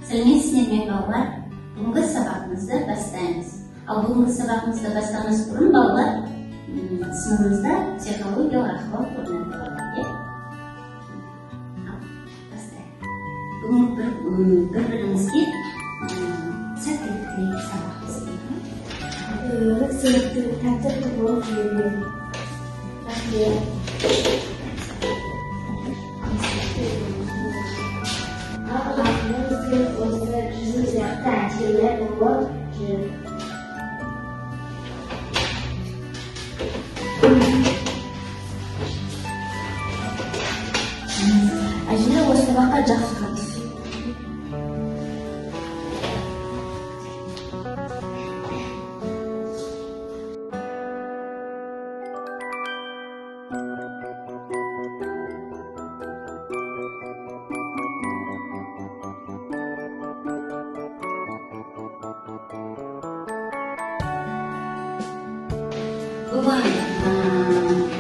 Сәлеметсіздер ме балалар? Бүгінгі сабағымызды бастаймыз. Ал бүгінгі сабағымызды бастамас бұрын балалар сыныбымызда психологиялық ахуал орнатылады. Бастайық. Бүгін бір-бірімізге сәттілік тілейік сабағымызды. Сыйлықтың тәтті болып жүрмін. Рахмет. Әжелер осы сабаққа жақсы қатысты. Бүгін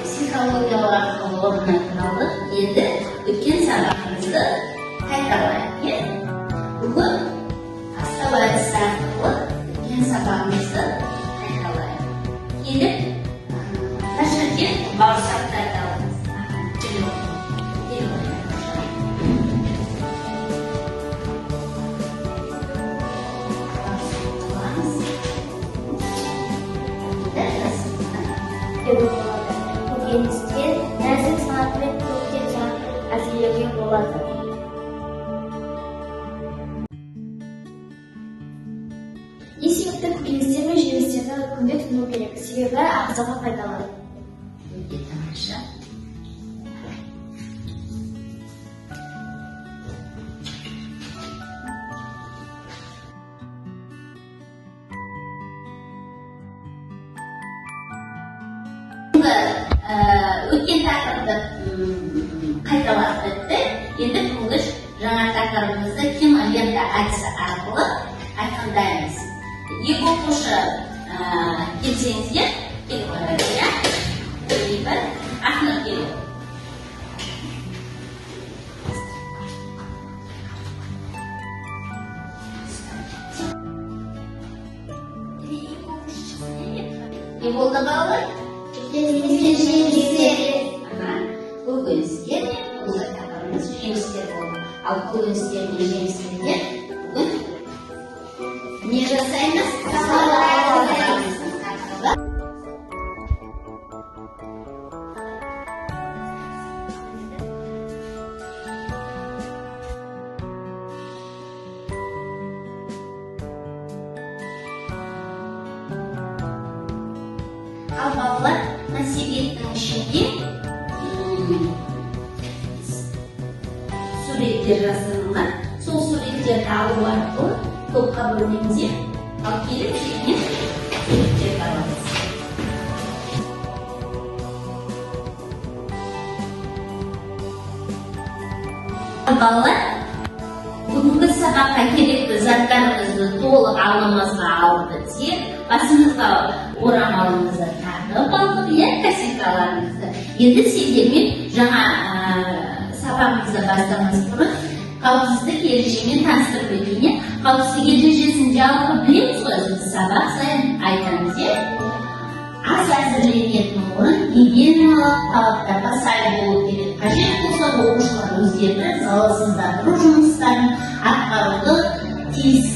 психологиялық ахуал орнатылады. Енді өткен сабағымызды қайталайық. Бүгін астау әдісі арқылы өткен сабағымызды қайталайық. Келіп, мына жерде бауырсақты аламыз. Көкөністер нәзік санатымен көктем санатын әзірлеуге болады. Не себепті көкөністер мен жемістерді күнде тұтыну керек? Себебі ағзаға пайдалы. Өте тамаша. Өткен тақырыпты қайталап өттік. Енді бүгінгі жаңа тақырыбымызды кинолента әдісі арқылы айқындаймыз. Екі оқушы келсеңіздер, келіп қойыңыздар. Бір Ахмет келіп. Не болды балалар? Көкөністер бұл тақырыбымыз жемістер болды. Ал көкөністер мен жемістерге бүгін не жасаймыз? Салат жасаймыз. Ал балалар насибеттің ішінде суреттер жасалынған. Сол суреттерді алу арқылы топқа бөлеміз. Ал келіп жеріне суреттерді аламыз. Балалар, бүгінгі сабаққа керекті заттарымызды толық алдымызға алып бітсек, басымызға орамалымызды тағып алдық, косынкаларымызды. Енді сендермен жаңа сабағымызды бастамас бұрын қауіпсіздік ережемен таныстырып өтейін. Қауіпсіздік ережесін жалпы білеміз ғой, сабақ сайын айтамыз. Ас әзірленетін орын гигиеналық талаптарға сай болу керек. Қажет болса оқушылар өздері залалсыздандыру жұмыстарын атқаруды тиіс.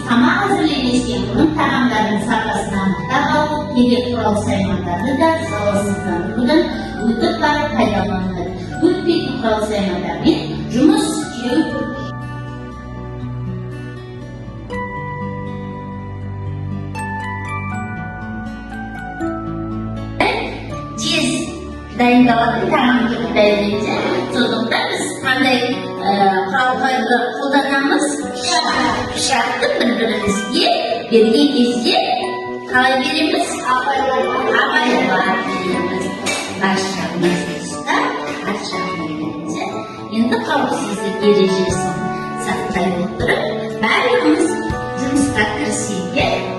Тамақ әзірленістен бұрын тағамдардың сапасын анықтап алу керек. Құрал саймандарды да залалсыздандырудан өтіп барып пайдаланады. Өтпейтін құрал саймандармен жұмыс істеу. Тез дайындалатын тағамды дайындайды. Сондықтан біз қандай құралдарды қолданамыз? Пышақты бір-бірімізге берген кезде қалай береміз? Абайлар береміз. Бас жағымыз ұстап, арт жағын береміз. Енді қауіпсіздік ережесін сақтай отырып, бәріміз жұмысқа кірісейік.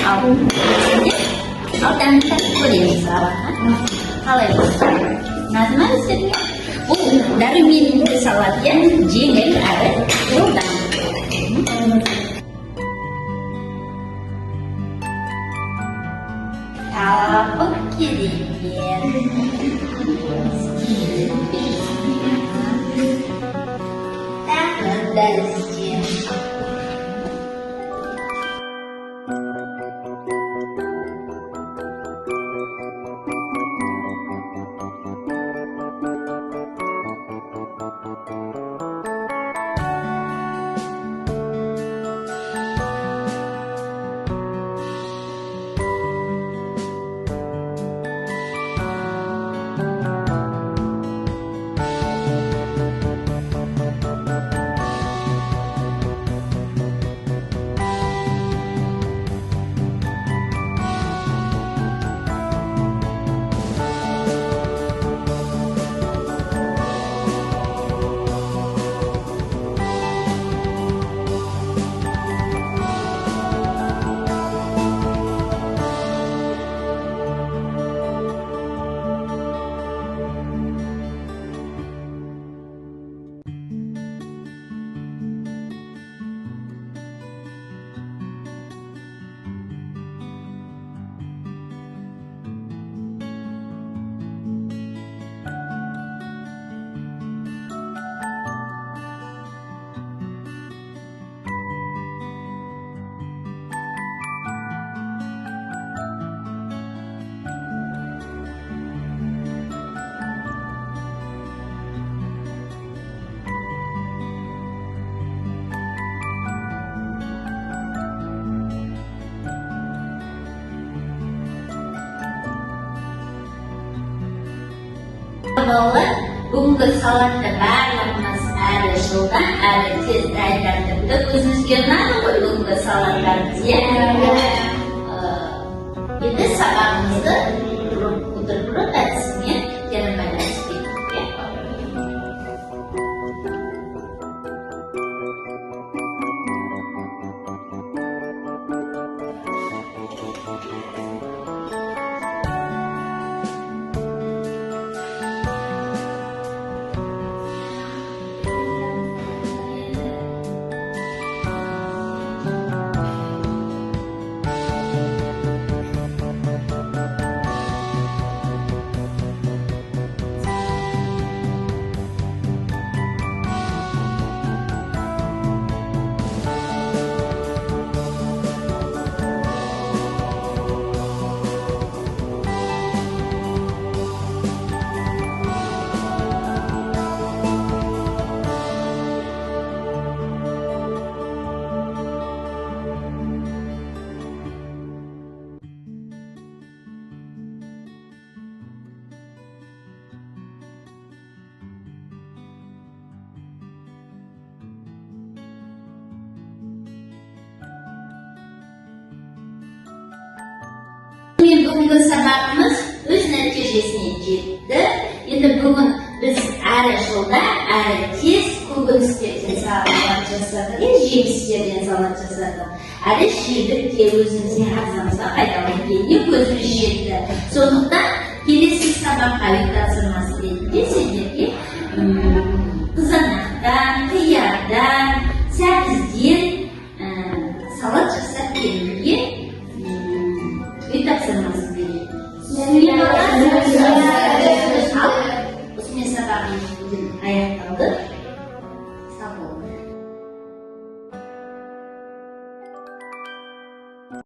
album alternatif Korea hal yang nah teman sekalian dari minum kesalahan jingle ada program oke deh dari sekian балалар, бүгінгі салатты барлығымыз әрі жылдам, әрі тез дайындап өзіңізге ұнады ғой бүгінгі салаттарымыз, иә? Енді сабағымызды бутерброд әдісімен кері байланыстырайық, иә? Бүгінгі сабағымыз өз нәтижесіне жетті. Енді бүгін біз әрі жылда, әрі тез көкөністерден салат жасадық, жемістерден салат жасадық. Әрі жедік те өзіміздің ағзамызға пайдалы екеніне көзіміз жетті. Сондықтан келесі сабаққа үй тапсырмасы ретінде сендерге қызанақтан, қиярдан, сәбізден салат жасап беруге үй тапсырмасын береді. Осымен сабағымыз бүгін аяқталды.